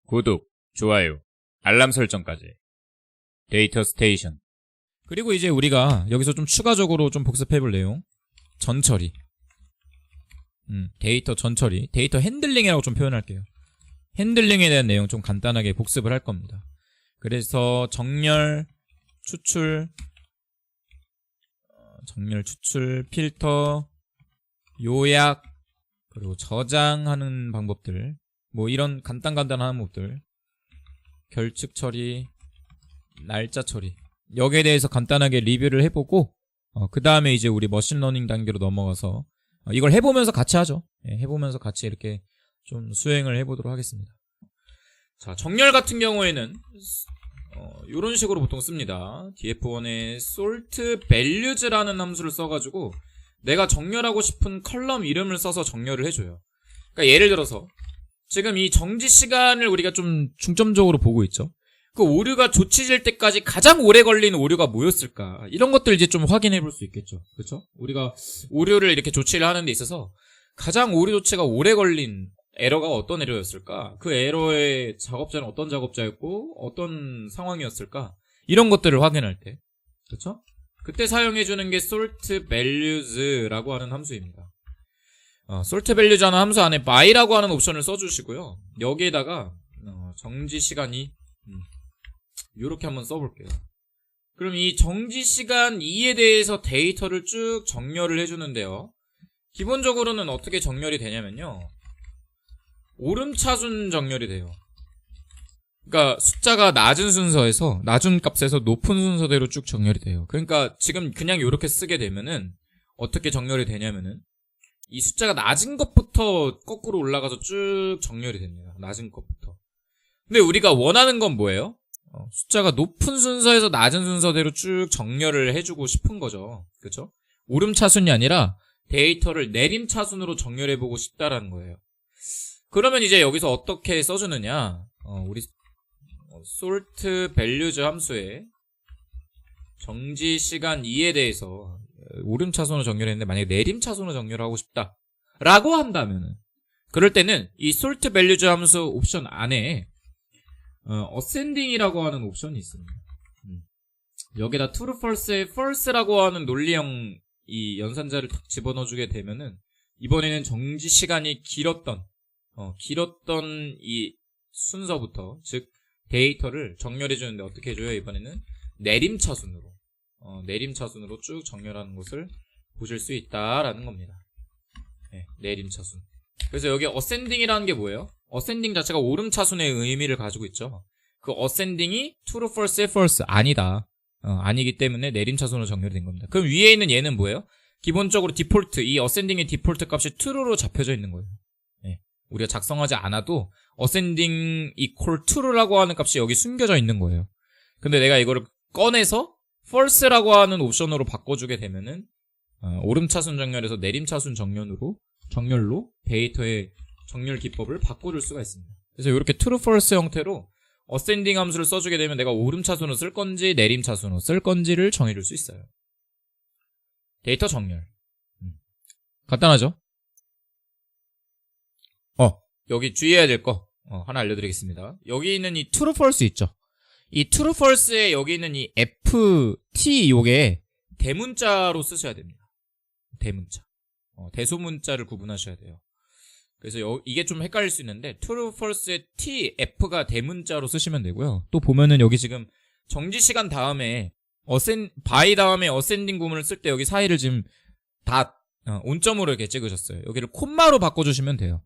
구독, 좋아요, 알람 설정까지. 데이터 스테이션. 그리고 이제 우리가 여기서 좀 추가적으로 좀 복습해볼 내용. 전처리. 데이터 전처리. 데이터 핸들링이라고 좀 표현할게요. 핸들링에 대한 내용 좀 간단하게 복습을 할 겁니다. 그래서 정렬, 추출, 필터, 요약, 그리고 저장하는 방법들, 뭐 이런 간단한 것들, 결측 처리, 날짜 처리, 여기에 대해서 간단하게 리뷰를 해보고 그 다음에 이제 우리 머신러닝 단계로 넘어가서 이걸 해보면서 같이 하죠. 해보면서 같이 이렇게 좀 수행을 해보도록 하겠습니다. 자, 정렬 같은 경우에는 이런 식으로 보통 씁니다. df1에 sort values라는 함수를 써가지고 내가 정렬하고 싶은 컬럼 이름을 써서 정렬을 해줘요. 그러니까 예를 들어서 지금 이 정지 시간을 우리가 좀 중점적으로 보고 있죠. 그 오류가 조치될 때까지 가장 오래 걸린 오류가 뭐였을까? 이런 것들 이제 좀 확인해 볼 수 있겠죠. 그렇죠? 우리가 오류를 이렇게 조치를 하는 데 있어서 가장 오류 조치가 오래 걸린 에러가 어떤 에러였을까? 그 에러의 작업자는 어떤 작업자였고 어떤 상황이었을까? 이런 것들을 확인할 때. 그렇죠? 그때 사용해 주는 게 sort values라고 하는 함수입니다. sort values 하는 함수 안에 by라고 하는 옵션을 써주시고요. 여기에다가 정지 시간이 요렇게 한번 써볼게요. 그럼 이 정지 시간 2에 대해서 데이터를 쭉 정렬을 해주는데요. 기본적으로는 어떻게 정렬이 되냐면요. 오름차순 정렬이 돼요. 그러니까 숫자가 낮은 순서에서 낮은 값에서 높은 순서대로 쭉 정렬이 돼요. 그러니까 지금 그냥 요렇게 쓰게 되면은 어떻게 정렬이 되냐면은 이 숫자가 낮은 것부터 거꾸로 올라가서 쭉 정렬이 됩니다. 낮은 것부터. 근데 우리가 원하는 건 뭐예요? 숫자가 높은 순서에서 낮은 순서대로 쭉 정렬을 해주고 싶은 거죠. 그렇죠? 오름차순이 아니라 데이터를 내림차순으로 정렬해보고 싶다라는 거예요. 그러면 이제 여기서 어떻게 써주느냐? 우리 sort values 함수에 정지 시간 2에 대해서 오름차순으로 정렬했는데 만약에 내림차순으로 정렬하고 싶다 라고 한다면은 그럴 때는 이 sort values 함수 옵션 안에 ascending이라고 하는 옵션이 있습니다. 여기다 true false에 false라고 하는 논리형 이 연산자를 딱 집어넣어주게 되면은 이번에는 정지 시간이 길었던 이 순서부터 즉 데이터를 정렬해주는데 어떻게 해줘요? 이번에는 내림차순으로 쭉 정렬하는 것을 보실 수 있다라는 겁니다. 네, 내림차순. 그래서 여기 ascending이라는 게 뭐예요? ascending 자체가 오름차순의 의미를 가지고 있죠. 그 ascending이 true, false에 false 아니다. 아니기 때문에 내림차순으로 정렬이 된 겁니다. 그럼 위에 있는 얘는 뭐예요? 기본적으로 디폴트, 이 ascending의 디폴트 값이 true로 잡혀져 있는 거예요. 네, 우리가 작성하지 않아도 ascending equal true라고 하는 값이 여기 숨겨져 있는 거예요. 근데 내가 이거를 꺼내서 false라고 하는 옵션으로 바꿔주게 되면은 오름차순 정렬에서 내림차순 정렬로 데이터의 정렬 기법을 바꿔줄 수가 있습니다. 그래서 이렇게 true, false 형태로 ascending 함수를 써주게 되면 내가 오름차순으로 쓸 건지 내림차순으로 쓸 건지를 정해줄 수 있어요. 데이터 정렬. 간단하죠? 여기 주의해야 될 거 하나 알려드리겠습니다. 여기 있는 이 true, false 있죠? 이 true, false에 여기 있는 이 ft 요게 대문자로 쓰셔야 됩니다. 대문자. 대소문자를 구분하셔야 돼요. 그래서 이게 좀 헷갈릴 수 있는데 true, false의 f가 대문자로 쓰시면 되고요. 또 보면은 여기 지금 정지시간 다음에 by 다음에 ascending 구문을 쓸 때 여기 사이를 지금 다 온점으로 이렇게 찍으셨어요. 여기를 콤마로 바꿔주시면 돼요.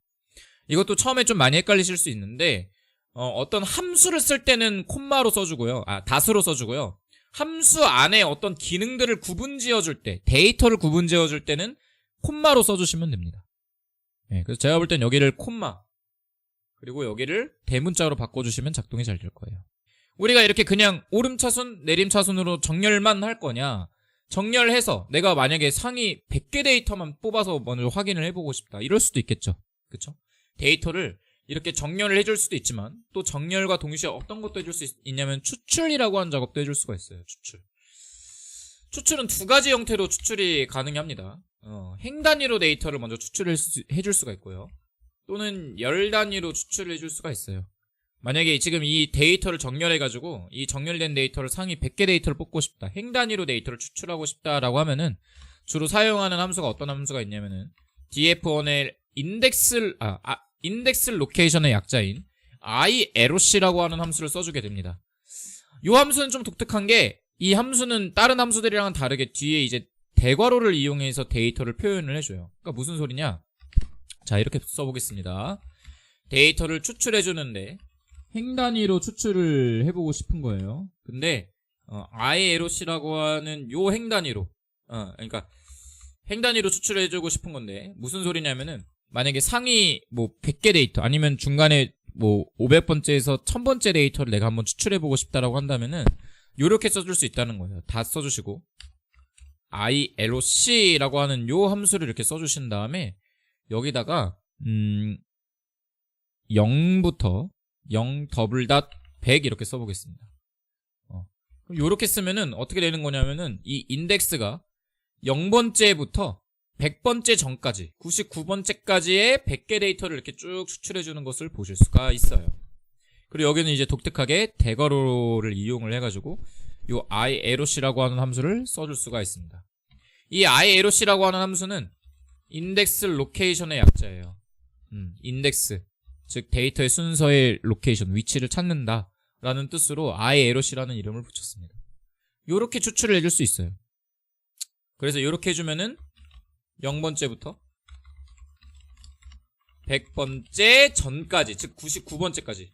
이것도 처음에 좀 많이 헷갈리실 수 있는데 어떤 함수를 쓸 때는 콤마로 써주고요. 다수로 써주고요. 함수 안에 어떤 기능들을 구분지어줄 때, 데이터를 구분지어줄 때는 콤마로 써주시면 됩니다. 네, 그래서 제가 볼 땐 여기를 콤마 그리고 여기를 대문자로 바꿔주시면 작동이 잘 될 거예요. 우리가 이렇게 그냥 오름차순, 내림차순으로 정렬만 할 거냐, 정렬해서 내가 만약에 상위 100개 데이터만 뽑아서 먼저 확인을 해보고 싶다 이럴 수도 있겠죠. 그쵸? 데이터를 이렇게 정렬을 해줄 수도 있지만 또 정렬과 동시에 어떤 것도 해줄 수 있냐면 추출이라고 하는 작업도 해줄 수가 있어요. 추출은 두 가지 형태로 추출이 가능합니다. 행 단위로 데이터를 먼저 추출을 해줄 수가 있고요. 또는 열 단위로 추출을 해줄 수가 있어요. 만약에 지금 이 데이터를 정렬해가지고 이 정렬된 데이터를 상위 100개 데이터를 뽑고 싶다. 행 단위로 데이터를 추출하고 싶다라고 하면은 주로 사용하는 함수가 어떤 함수가 있냐면은 df1의 인덱스 로케이션의 약자인 iROC라고 하는 함수를 써주게 됩니다. 이 함수는 좀 독특한 게 이 함수는 다른 함수들이랑은 다르게 뒤에 이제 대괄호를 이용해서 데이터를 표현을 해줘요. 그러니까 무슨 소리냐? 자, 이렇게 써보겠습니다. 데이터를 추출해주는데 행 단위로 추출을 해보고 싶은 거예요. 근데 iROC라고 하는 요 행 단위로 그러니까 행 단위로 추출해주고 싶은 건데 무슨 소리냐면은 만약에 상위 뭐 100개 데이터 아니면 중간에 뭐 500번째에서 1000번째 데이터를 내가 한번 추출해보고 싶다라고 한다면은 요렇게 써줄 수 있다는 거예요. 다 써주시고 iROC라고 하는 요 함수를 이렇게 써주신 다음에 여기다가 0부터 0.100 이렇게 써보겠습니다. 그럼 요렇게 쓰면은 어떻게 되는 거냐면은 이 인덱스가 0번째부터 100번째 전까지 99번째까지의 100개 데이터를 이렇게 쭉 추출해주는 것을 보실 수가 있어요. 그리고 여기는 이제 독특하게 대괄호를 이용을 해가지고 요 iROC라고 하는 함수를 써줄 수가 있습니다. 이 iROC라고 하는 함수는 인덱스 로케이션의 약자예요. 인덱스, 즉 데이터의 순서의 로케이션, 위치를 찾는다 라는 뜻으로 iROC라는 이름을 붙였습니다. 요렇게 추출을 해줄 수 있어요. 그래서 요렇게 해주면은 0번째부터 100번째 전까지, 즉 99번째까지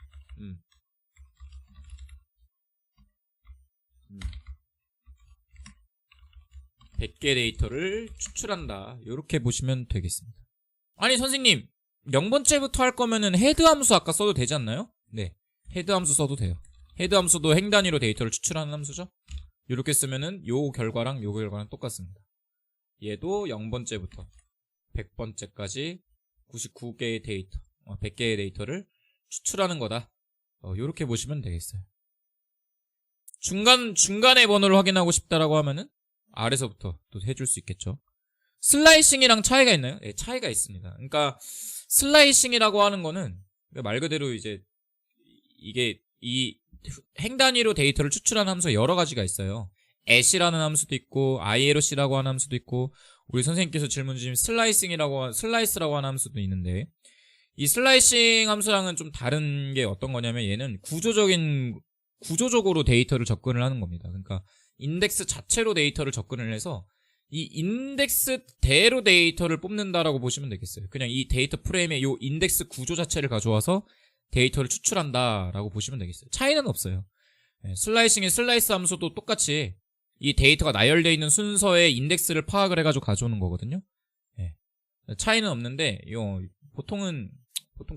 100개 데이터를 추출한다. 이렇게 보시면 되겠습니다. 아니 선생님 0번째부터 할 거면은 헤드 함수 아까 써도 되지 않나요? 네, 헤드 함수 써도 돼요. 헤드 함수도 행 단위로 데이터를 추출하는 함수죠. 이렇게 쓰면은 요 결과랑 요 결과랑 똑같습니다. 얘도 0번째부터 100번째까지 99개의 데이터 100개의 데이터를 추출하는 거다. 요렇게 보시면 되겠어요. 중간의 번호를 확인하고 싶다라고 하면은 아래서부터 또 해줄 수 있겠죠. 슬라이싱이랑 차이가 있나요? 네, 차이가 있습니다. 그러니까 슬라이싱이라고 하는 거는 말 그대로 이제 이게 이 행 단위로 데이터를 추출하는 함수가 여러 가지가 있어요. at이라는 함수도 있고 iROC라고 하는 함수도 있고 우리 선생님께서 질문 주신 슬라이스라고 하는 함수도 있는데 이 슬라이싱 함수랑은 좀 다른 게 어떤 거냐면 얘는 구조적으로 데이터를 접근을 하는 겁니다. 그러니까 인덱스 자체로 데이터를 접근을 해서 이 인덱스대로 데이터를 뽑는다라고 보시면 되겠어요. 그냥 이 데이터 프레임의 이 인덱스 구조 자체를 가져와서 데이터를 추출한다라고 보시면 되겠어요. 차이는 없어요. 슬라이싱의 슬라이스 함수도 똑같이 이 데이터가 나열되어 있는 순서의 인덱스를 파악을 해가지고 가져오는 거거든요. 차이는 없는데 보통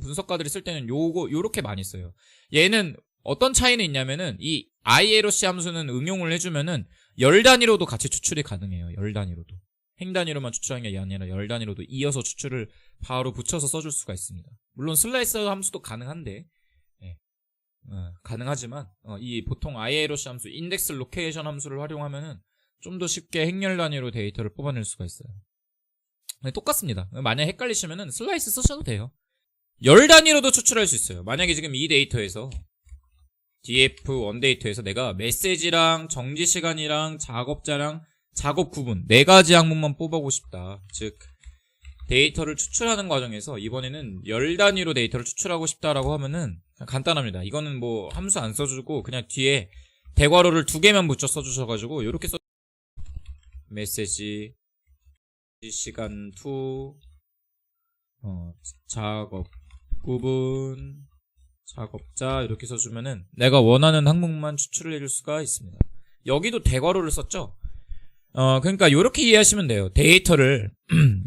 분석가들이 쓸 때는 요렇게 많이 써요. 얘는 어떤 차이는 있냐면은 이 iROC 함수는 응용을 해주면은 열 단위로도 같이 추출이 가능해요. 열 단위로도. 행 단위로만 추출하는 게 아니라 열 단위로도 이어서 추출을 바로 붙여서 써줄 수가 있습니다. 물론 슬라이스 함수도 가능한데 가능하지만 이 보통 iROC 함수, 인덱스 로케이션 함수를 활용하면은 좀 더 쉽게 행열 단위로 데이터를 뽑아낼 수가 있어요. 똑같습니다. 만약에 헷갈리시면은 슬라이스 쓰셔도 돼요. 열 단위로도 추출할 수 있어요. 만약에 지금 이 데이터에서 df1 데이터에서 내가 메시지랑 정지시간이랑 작업자랑 작업 구분 4가지 항목만 뽑아보고 싶다. 즉 데이터를 추출하는 과정에서 이번에는 열 단위로 데이터를 추출하고 싶다라고 하면은 간단합니다. 이거는 뭐 함수 안 써주고 그냥 뒤에 대괄호를 2개만 붙여 써주셔가지고 요렇게 메시지 시간 2 작업 구분 작업자 이렇게 써주면은 내가 원하는 항목만 추출을 해줄 수가 있습니다. 여기도 대괄호를 썼죠. 그러니까 이렇게 이해하시면 돼요. 데이터를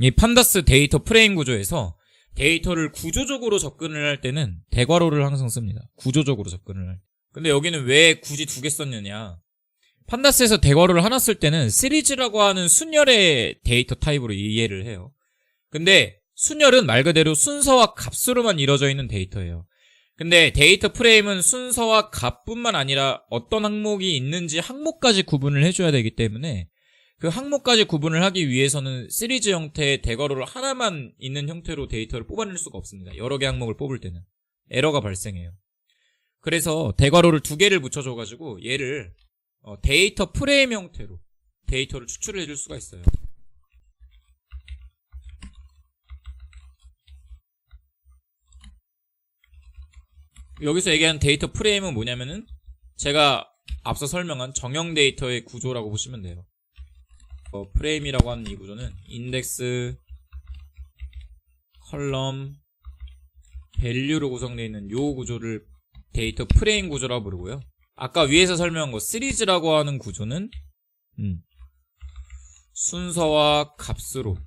이 판다스 데이터 프레임 구조에서 데이터를 구조적으로 접근을 할 때는 대괄호를 항상 씁니다. 구조적으로 접근을 할 때. 근데 여기는 왜 굳이 2개 썼느냐? 판다스에서 대괄호를 하나 쓸 때는 시리즈라고 하는 순열의 데이터 타입으로 이해를 해요. 근데 순열은 말 그대로 순서와 값으로만 이루어져 있는 데이터예요. 근데 데이터 프레임은 순서와 값뿐만 아니라 어떤 항목이 있는지 항목까지 구분을 해줘야 되기 때문에 그 항목까지 구분을 하기 위해서는 시리즈 형태의 대괄호를 하나만 있는 형태로 데이터를 뽑아낼 수가 없습니다. 여러 개 항목을 뽑을 때는 에러가 발생해요. 그래서 대괄호를 2개를 붙여줘가지고 얘를 데이터 프레임 형태로 데이터를 추출을 해줄 수가 있어요. 여기서 얘기하는 데이터 프레임은 뭐냐면은 제가 앞서 설명한 정형 데이터의 구조라고 보시면 돼요. 프레임이라고 하는 이 구조는 인덱스, 컬럼, 밸류로 구성되어 있는 이 구조를 데이터 프레임 구조라고 부르고요. 아까 위에서 설명한 거 시리즈라고 하는 구조는 순서와 값으로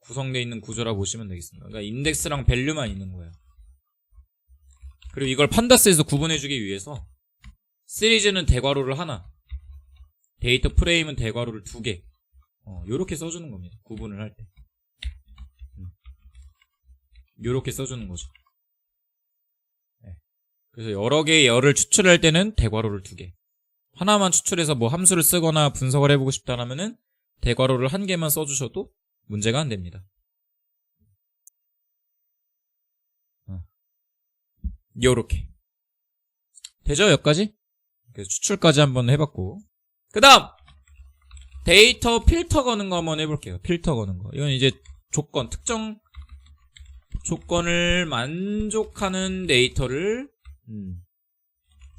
구성되어 있는 구조라고 보시면 되겠습니다. 그러니까 인덱스랑 밸류만 있는 거예요. 그리고 이걸 판다스에서 구분해주기 위해서 시리즈는 대괄호를 하나, 데이터 프레임은 대괄호를 2개, 요렇게 써주는 겁니다. 구분을 할 때. 요렇게 써주는 거죠. 네. 그래서 여러 개의 열을 추출할 때는 대괄호를 2개. 하나만 추출해서 뭐 함수를 쓰거나 분석을 해보고 싶다라면은 대괄호를 1개만 써주셔도 문제가 안 됩니다. 요렇게. 되죠? 여기까지? 그래서 추출까지 한번 해봤고. 그 다음! 데이터 필터 거는 거 한번 해볼게요. 필터 거는 거. 이건 이제 조건, 특정 조건을 만족하는 데이터를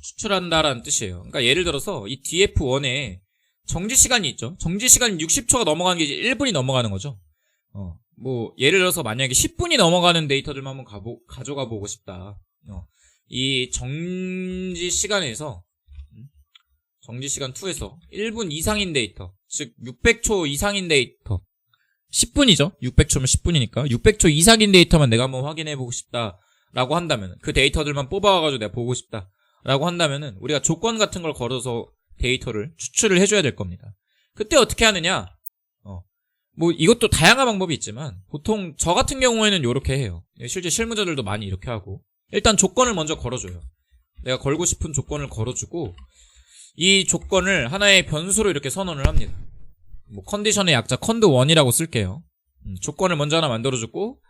추출한다라는 뜻이에요. 그러니까 예를 들어서 이 df1에 정지시간이 있죠. 정지시간이 60초가 넘어가는 게 이제 1분이 넘어가는 거죠. 뭐 예를 들어서 만약에 10분이 넘어가는 데이터들만 한번 가져가 보고 싶다. 이 정지시간에서 정지시간 2에서 1분 이상인 데이터, 즉 600초 이상인 데이터, 10분이죠. 600초면 10분이니까 600초 이상인 데이터만 내가 한번 확인해보고 싶다라고 한다면, 그 데이터들만 뽑아와가지고 내가 보고 싶다라고 한다면은 우리가 조건 같은 걸 걸어서 데이터를 추출을 해줘야 될 겁니다. 그때 어떻게 하느냐? 뭐 이것도 다양한 방법이 있지만 보통 저 같은 경우에는 이렇게 해요. 실제 실무자들도 많이 이렇게 하고, 일단 조건을 먼저 걸어줘요. 내가 걸고 싶은 조건을 걸어주고 이 조건을 하나의 변수로 이렇게 선언을 합니다. 뭐 컨디션의 약자 cond1이라고 쓸게요. 조건을 먼저 하나 만들어주고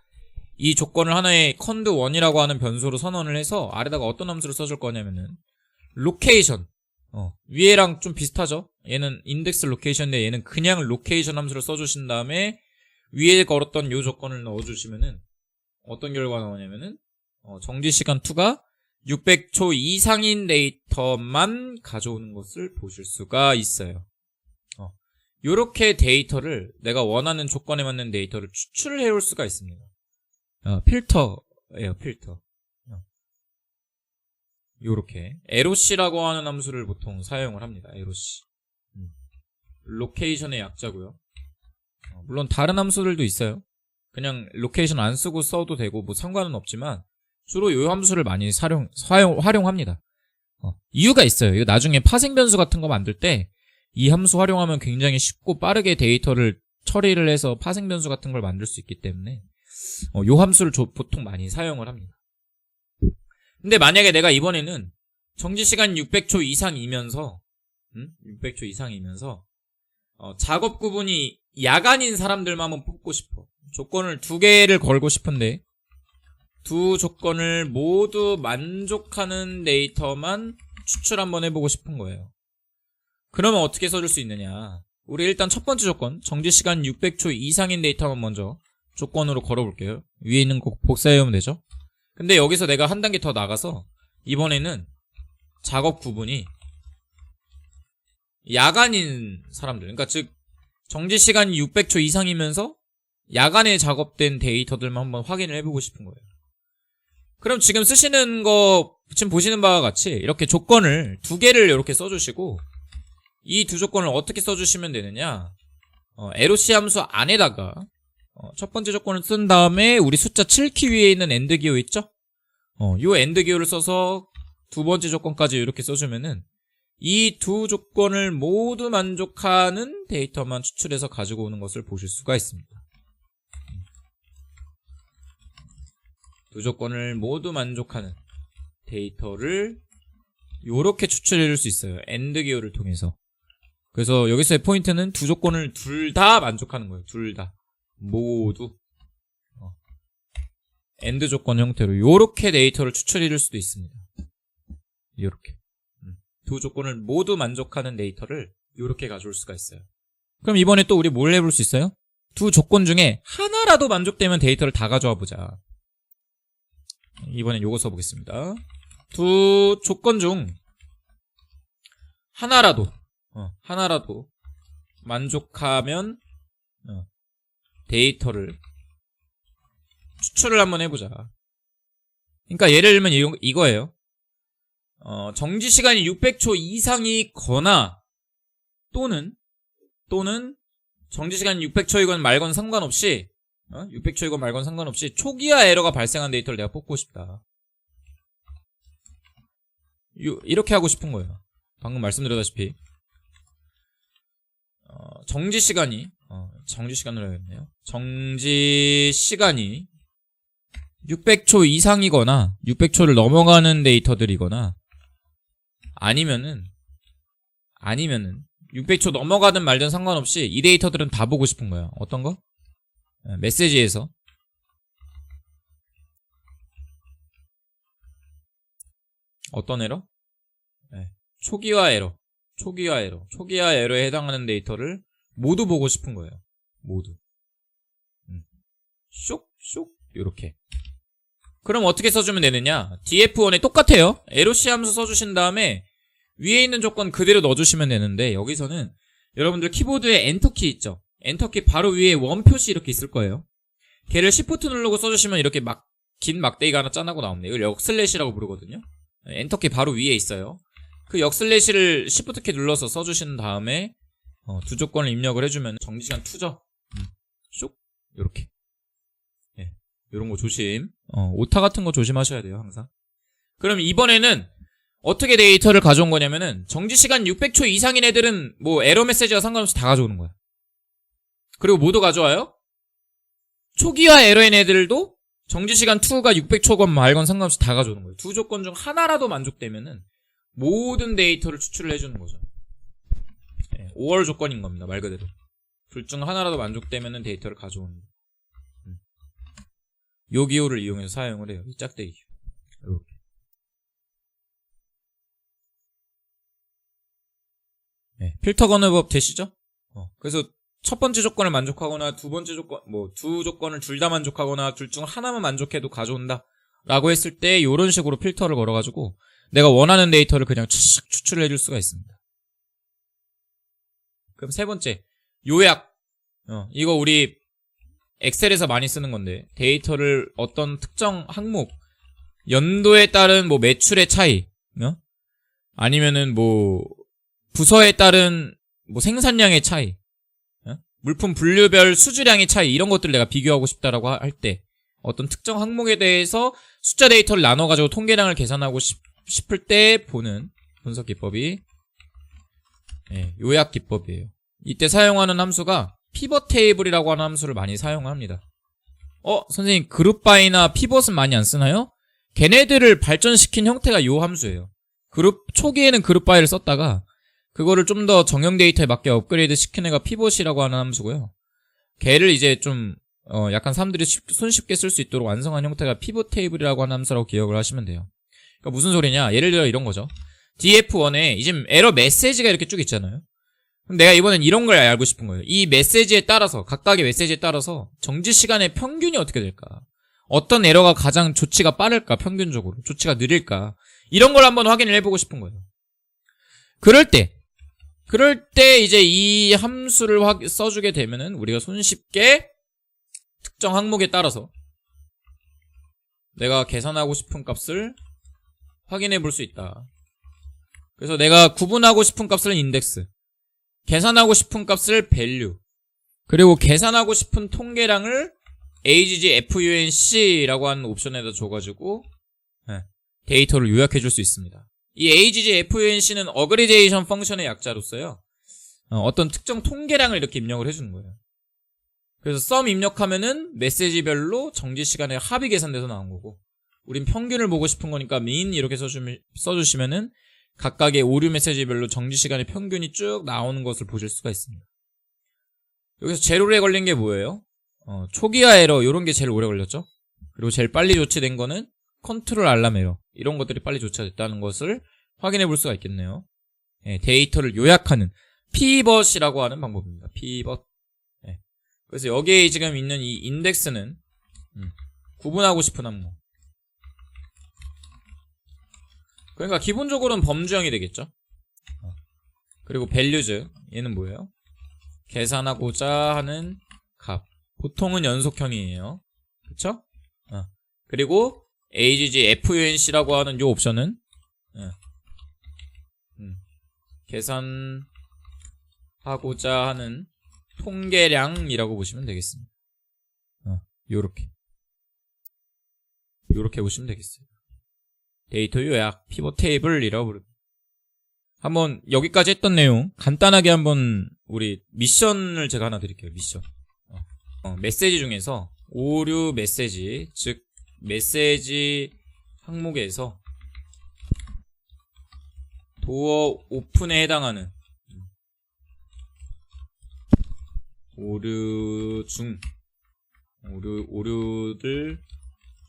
이 조건을 하나의 cond1이라고 하는 변수로 선언을 해서 아래다가 어떤 함수를 써줄 거냐면은 로케이션, 위에랑 좀 비슷하죠? 얘는 인덱스 로케이션인데 얘는 그냥 로케이션 함수를 써주신 다음에 위에 걸었던 이 조건을 넣어주시면은 어떤 결과가 나오냐면은 정지시간 2가 600초 이상인 데이터만 가져오는 것을 보실 수가 있어요. 요렇게 데이터를, 내가 원하는 조건에 맞는 데이터를 추출을 해올 수가 있습니다. 필터예요, 필터. 요렇게 LOC라고 하는 함수를 보통 사용을 합니다. LOC. 로케이션의 약자고요. 물론 다른 함수들도 있어요. 그냥 로케이션 안 쓰고 써도 되고 뭐 상관은 없지만 주로 이 함수를 많이 활용합니다. 이유가 있어요. 이거 나중에 파생 변수 같은 거 만들 때 이 함수 활용하면 굉장히 쉽고 빠르게 데이터를 처리를 해서 파생 변수 같은 걸 만들 수 있기 때문에 이 함수를 보통 많이 사용을 합니다. 근데 만약에 내가 이번에는 정지시간 600초 이상이면서 600초 이상이면서 작업 구분이 야간인 사람들만 한번 뽑고 싶어. 조건을 2개를 걸고 싶은데 두 조건을 모두 만족하는 데이터만 추출 한번 해보고 싶은 거예요. 그러면 어떻게 써줄 수 있느냐? 우리 일단 첫 번째 조건, 정지시간 600초 이상인 데이터만 먼저 조건으로 걸어볼게요. 위에 있는 거 복사해오면 되죠? 근데 여기서 내가 한 단계 더 나가서 이번에는 작업 구분이 야간인 사람들, 그러니까 즉 정지시간이 600초 이상이면서 야간에 작업된 데이터들만 한번 확인을 해보고 싶은 거예요. 그럼 지금 쓰시는 거, 지금 보시는 바와 같이 이렇게 조건을 2개를 이렇게 써주시고, 이 두 조건을 어떻게 써주시면 되느냐? LOC 함수 안에다가 첫 번째 조건을 쓴 다음에 우리 숫자 7키 위에 있는 AND 기호 있죠? 요 AND 기호를 써서 두 번째 조건까지 이렇게 써주면은 이 두 조건을 모두 만족하는 데이터만 추출해서 가지고 오는 것을 보실 수가 있습니다. 두 조건을 모두 만족하는 데이터를 요렇게 추출해 줄 수 있어요. AND 기호를 통해서. 그래서 여기서의 포인트는 두 조건을 둘 다 만족하는 거예요. 둘 다. 모두. AND 조건 형태로 요렇게 데이터를 추출해 줄 수도 있습니다. 요렇게. 두 조건을 모두 만족하는 데이터를 요렇게 가져올 수가 있어요. 그럼 이번에 또 우리 뭘 해볼 수 있어요? 두 조건 중에 하나라도 만족되면 데이터를 다 가져와 보자. 이번엔 요거 써보겠습니다. 두 조건 중 하나라도 만족하면 데이터를 추출을 한번 해보자. 그러니까 예를 들면 이거예요. 정지시간이 600초 이상이거나 또는 정지시간이 600초이건 말건 상관없이 600초이건 말건 상관없이 초기화 에러가 발생한 데이터를 내가 뽑고 싶다. 이렇게 하고 싶은 거예요. 방금 말씀드렸다시피 정지시간으로 해야겠네요. 정지시간이 600초 이상이거나 600초를 넘어가는 데이터들이거나 아니면은 600초 넘어가든 말든 상관없이 이 데이터들은 다 보고 싶은 거야. 어떤 거? 메시지에서 어떤 에러? 초기화 에러에 해당하는 데이터를 모두 보고 싶은 거예요. 모두. 쇽 요렇게. 그럼 어떻게 써주면 되느냐? df1에 똑같아요. LOC 함수 써주신 다음에 위에 있는 조건 그대로 넣어주시면 되는데 여기서는 여러분들 키보드에 엔터키 있죠? 엔터키 바로 위에 원 표시 이렇게 있을 거예요. 걔를 Shift 누르고 써주시면 이렇게 긴 막대기가 하나 짠하고 나옵니다. 이걸 역슬래시라고 부르거든요. 엔터키 바로 위에 있어요. 그 역슬래시를 Shift 키 눌러서 써주신 다음에 두 조건을 입력을 해주면 정지시간 2죠? 쇽 요렇게. 요런 거 조심. 오타 같은 거 조심하셔야 돼요, 항상. 그럼 이번에는 어떻게 데이터를 가져온 거냐면은 정지시간 600초 이상인 애들은 뭐 에러 메시지와 상관없이 다 가져오는 거야. 그리고 모두 가져와요. 초기화 에러인 애들도 정지시간 2가 600초건 말건 상관없이 다 가져오는 거예요. 두 조건 중 하나라도 만족되면은 모든 데이터를 추출을 해주는 거죠. 5월 조건인 겁니다, 말 그대로. 둘 중 하나라도 만족되면은 데이터를 가져오는 거예요. 요 기호를 이용해서 사용을 해요. 이 짝대기 기호. 이렇게. 필터 건너법 되시죠? 그래서 첫 번째 조건을 만족하거나 두 번째 조건, 두 조건을 둘 다 만족하거나 둘 중 하나만 만족해도 가져온다. 라고 했을 때 요런 식으로 필터를 걸어가지고 내가 원하는 데이터를 그냥 추출을 해줄 수가 있습니다. 그럼 세 번째, 요약. 이거 우리 엑셀에서 많이 쓰는 건데 데이터를 어떤 특정 항목 연도에 따른 매출의 차이 아니면은 부서에 따른 생산량의 차이 물품 분류별 수주량의 차이 이런 것들을 내가 비교하고 싶다라고 할 때 어떤 특정 항목에 대해서 숫자 데이터를 나눠가지고 통계량을 계산하고 싶을 때 보는 분석 기법이 요약 기법이에요. 이때 사용하는 함수가 피벗 테이블이라고 하는 함수를 많이 사용합니다. 선생님 그룹바이나 피벗은 많이 안 쓰나요? 걔네들을 발전시킨 형태가 요 함수예요. 초기에는 그룹바이를 썼다가 그거를 좀 더 정형 데이터에 맞게 업그레이드 시킨 애가 피벗이라고 하는 함수고요. 걔를 이제 좀 약간 사람들이 손쉽게 쓸 수 있도록 완성한 형태가 피벗 테이블이라고 하는 함수라고 기억을 하시면 돼요. 그러니까 무슨 소리냐? 예를 들어 이런 거죠. df1에 지금 에러 메시지가 이렇게 쭉 있잖아요. 그럼 내가 이번엔 이런 걸 알고 싶은 거예요. 이 메시지에 따라서 각각의 메시지에 따라서 정지시간의 평균이 어떻게 될까? 어떤 에러가 가장 조치가 빠를까? 평균적으로 조치가 느릴까? 이런 걸 한번 확인을 해보고 싶은 거예요. 그럴 때 이제 이 함수를 써주게 되면은 우리가 손쉽게 특정 항목에 따라서 내가 계산하고 싶은 값을 확인해 볼 수 있다. 그래서 내가 구분하고 싶은 값을 인덱스, 계산하고 싶은 값을 value, 그리고 계산하고 싶은 통계량을 aggfunC라고 하는 옵션에다 줘가지고 데이터를 요약해 줄 수 있습니다. 이 aggfunC는 어그리게이션 펑션의 약자로서요. 어떤 특정 통계량을 이렇게 입력을 해주는 거예요. 그래서 sum 입력하면은 메시지별로 정지시간의 합이 계산돼서 나온 거고, 우린 평균을 보고 싶은 거니까 mean 이렇게 써주시면은 각각의 오류 메시지별로 정지시간의 평균이 쭉 나오는 것을 보실 수가 있습니다. 여기서 제일 오래 걸린 게 뭐예요? 초기화 에러, 요런 게 제일 오래 걸렸죠? 그리고 제일 빨리 조치된 거는 컨트롤 알람 에러. 이런 것들이 빨리 조치됐다는 것을 확인해 볼 수가 있겠네요. 예, 데이터를 요약하는 피벗이라고 하는 방법입니다. 피벗. 예. 그래서 여기에 지금 있는 이 인덱스는 구분하고 싶은 항목. 그러니까 기본적으로는 범주형이 되겠죠. 그리고 values, 얘는 뭐예요? 계산하고자 하는 값. 보통은 연속형이에요. 그쵸? 그리고 agg func라고 하는 요 옵션은 계산하고자 하는 통계량이라고 보시면 되겠습니다. 요렇게 보시면 되겠어요. 데이터 요약, 피벗 테이블이라고 부릅니다. 한번 여기까지 했던 내용 간단하게 한번 우리 미션을 제가 하나 드릴게요. 미션. 메시지 중에서 오류 메시지, 즉 메시지 항목에서 도어 오픈에 해당하는 오류들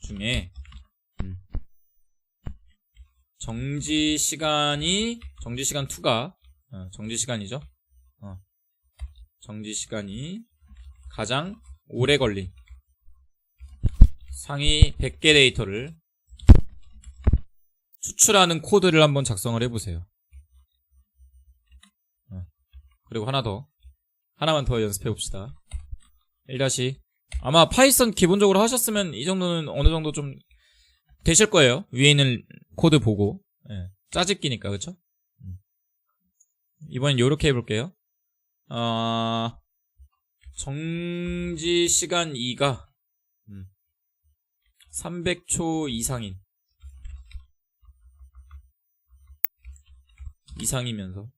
중에 정지시간 2가 정지시간이죠. 정지시간이 가장 오래 걸린 상위 100개 데이터를 추출하는 코드를 한번 작성을 해보세요. 그리고 하나만 더 연습해봅시다. 1- 아마 파이썬 기본적으로 하셨으면 이 정도는 어느 정도 좀 되실 거예요. 위에 있는 코드 보고. 짜집기니까, 그쵸? 이번엔 요렇게 해볼게요. 정지시간 2가 300초 이상이면서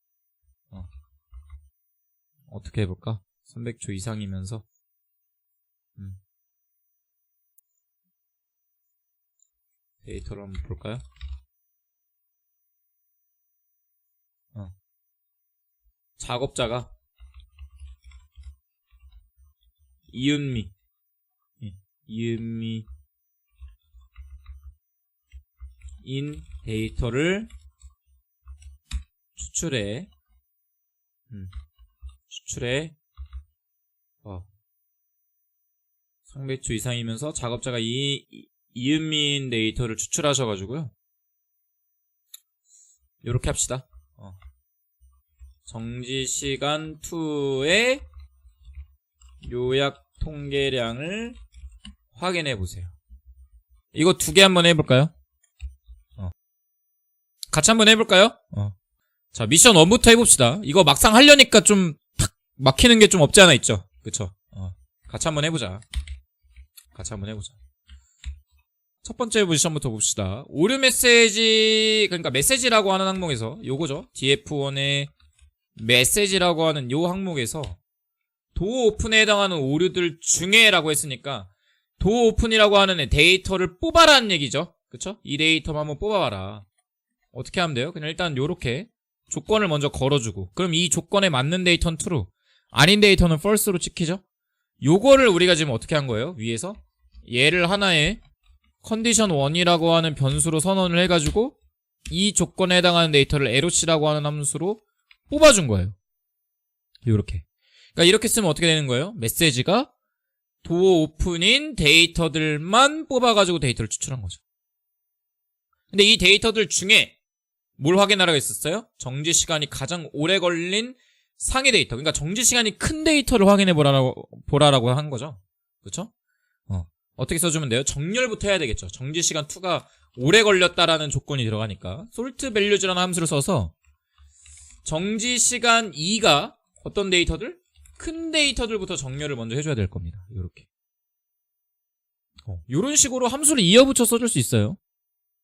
어떻게 해볼까? 300초 이상이면서 데이터를 한번 볼까요? 작업자가 이은미 인 데이터를 추출해 300초 이상이면서 작업자가 이은미인 데이터를 추출하셔가지고요. 요렇게 합시다. 정지시간 2의 요약 통계량을 확인해보세요. 이거 2개 한번 해볼까요? 같이 한번 해볼까요? 자, 미션 1부터 해봅시다. 이거 막상 하려니까 좀 탁 막히는 게 좀 없지 않아 있죠? 그쵸? 같이 한번 해보자. 첫 번째 미션부터 봅시다. 오류 메시지, 그러니까 메시지라고 하는 항목에서 요거죠. df1의 메시지라고 하는 요 항목에서 도어 오픈에 해당하는 오류들 중에라고 했으니까 도어 오픈이라고 하는 데이터를 뽑아라는 얘기죠. 그쵸? 이 데이터만 한번 뽑아봐라. 어떻게 하면 돼요? 그냥 일단 요렇게 조건을 먼저 걸어주고, 그럼 이 조건에 맞는 데이터는 true, 아닌 데이터는 false로 찍히죠? 요거를 우리가 지금 어떻게 한 거예요? 위에서 얘를 하나의 컨디션 1이라고 하는 변수로 선언을 해가지고 이 조건에 해당하는 데이터를 arrowc라고 하는 함수로 뽑아준 거예요. 요렇게. 그러니까 이렇게 쓰면 어떻게 되는 거예요? 메시지가 도어 오픈인 데이터들만 뽑아가지고 데이터를 추출한 거죠. 근데 이 데이터들 중에 뭘 확인하라고 했었어요? 정지시간이 가장 오래 걸린 상위 데이터. 그러니까 정지시간이 큰 데이터를 확인해 보라라고 한 거죠. 그쵸? 어떻게 써주면 돼요? 정렬부터 해야 되겠죠. 정지시간 2가 오래 걸렸다라는 조건이 들어가니까 sort values라는 함수를 써서 정지시간 2가 어떤 데이터들? 큰 데이터들부터 정렬을 먼저 해줘야 될 겁니다. 요렇게. 요런 식으로 함수를 이어붙여 써줄 수 있어요.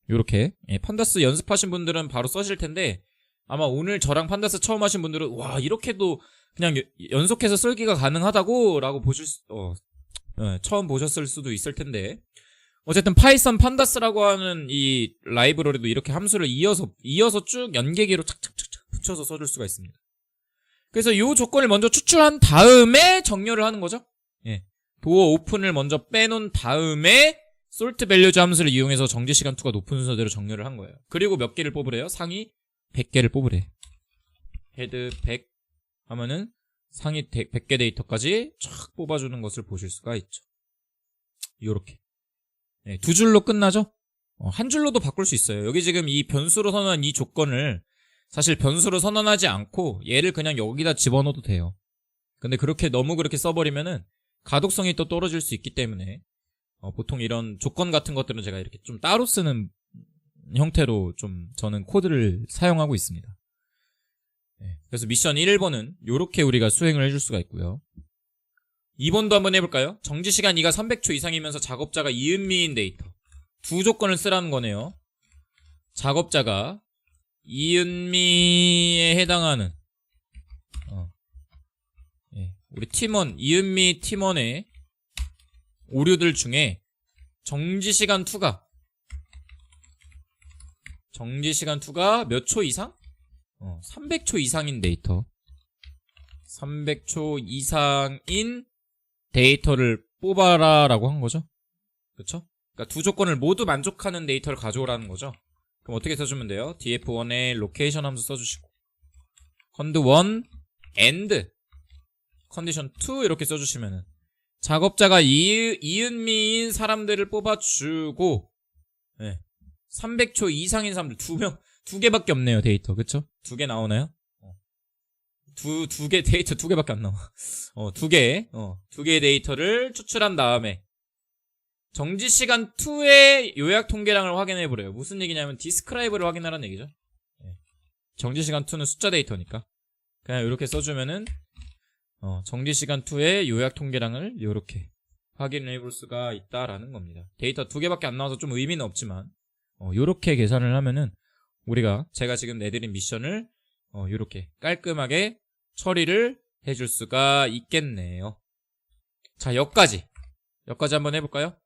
요렇게. 판다스 연습하신 분들은 바로 써실 텐데, 아마 오늘 저랑 판다스 처음 하신 분들은 와, 이렇게도 그냥 연속해서 쓸기가 가능하다고 라고 처음 보셨을 수도 있을 텐데, 어쨌든 파이썬 판다스라고 하는 이 라이브러리도 이렇게 함수를 이어서 쭉 연계기로 착착착착 붙여서 써줄 수가 있습니다. 그래서 이 조건을 먼저 추출한 다음에 정렬을 하는 거죠. 도어 오픈을 먼저 빼놓은 다음에 솔트 밸류즈 함수를 이용해서 정지시간 2가 높은 순서대로 정렬을 한 거예요. 그리고 몇 개를 뽑으래요? 상위 100개를 뽑으래. 헤드 100 하면은 상위 100개 데이터까지 쫙 뽑아주는 것을 보실 수가 있죠. 요렇게. 네, 두 줄로 끝나죠? 한 줄로도 바꿀 수 있어요. 여기 지금 이 변수로 선언한 이 조건을 사실 변수로 선언하지 않고 얘를 그냥 여기다 집어넣어도 돼요. 근데 너무 그렇게 써버리면은 가독성이 또 떨어질 수 있기 때문에 보통 이런 조건 같은 것들은 제가 이렇게 좀 따로 쓰는 형태로 좀 저는 코드를 사용하고 있습니다. 네, 그래서 미션 1번은 이렇게 우리가 수행을 해줄 수가 있고요. 2번도 한번 해볼까요? 정지시간 2가 300초 이상이면서 작업자가 이은미인 데이터. 두 조건을 쓰라는 거네요. 작업자가 이은미에 해당하는 우리 팀원, 이은미 팀원의 오류들 중에 정지시간 2가 몇 초 이상? 300초 이상인 데이터. 300초 이상인 데이터를 뽑아라 라고 한 거죠. 그쵸? 그러니까 두 조건을 모두 만족하는 데이터를 가져오라는 거죠. 그럼 어떻게 써주면 돼요? df1에 로케이션 함수 써주시고 cond1 and 컨디션 2 이렇게 써주시면은 작업자가 이은미인 사람들을 뽑아주고 300초 이상인 사람들 두 개밖에 없네요. 데이터. 그쵸? 두 개 나오나요? 두 개 데이터 두 개밖에 안 나와. 두 개의 데이터를 추출한 다음에 정지시간 2의 요약 통계량을 확인해 보래요. 무슨 얘기냐면 디스크라이브를 확인하라는 얘기죠. 정지시간 2는 숫자 데이터니까 그냥 이렇게 써주면은 정지시간 2의 요약 통계량을 이렇게 확인해 볼 수가 있다라는 겁니다. 데이터 두 개밖에 안 나와서 좀 의미는 없지만 이렇게 계산을 하면은 제가 지금 내드린 미션을 이렇게 깔끔하게 처리를 해줄 수가 있겠네요. 자, 여기까지 한번 해볼까요?